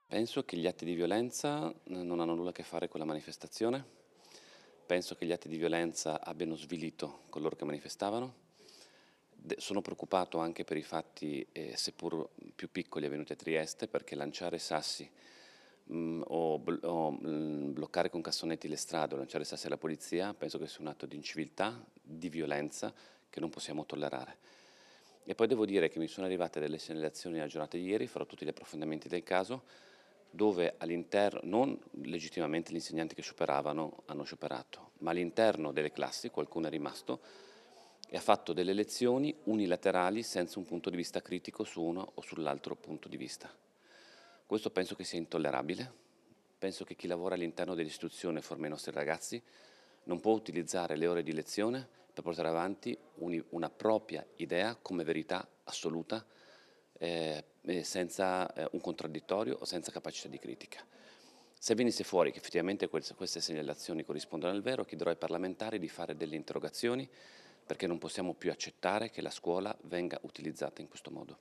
Penso che gli atti di violenza non hanno nulla a che fare con la manifestazione, penso che gli atti di violenza abbiano svilito coloro che manifestavano. Sono preoccupato anche per i fatti, seppur più piccoli, avvenuti a Trieste, perché lanciare sassi bloccare con cassonetti le strade o lanciare sassi alla polizia penso che sia un atto di inciviltà, di violenza che non possiamo tollerare. E poi devo dire che mi sono arrivate delle segnalazioni nella giornata di ieri, farò tutti gli approfondimenti del caso, dove all'interno, non legittimamente gli insegnanti che scioperavano hanno scioperato, ma all'interno delle classi qualcuno è rimasto e ha fatto delle lezioni unilaterali senza un punto di vista critico su uno o sull'altro punto di vista. Questo penso che sia intollerabile, penso che chi lavora all'interno dell'istituzione e forma i nostri ragazzi non può utilizzare le ore di lezione per portare avanti una propria idea come verità assoluta, senza un contraddittorio o senza capacità di critica. Se venisse fuori che effettivamente queste segnalazioni corrispondono al vero, chiederò ai parlamentari di fare delle interrogazioni perché non possiamo più accettare che la scuola venga utilizzata in questo modo.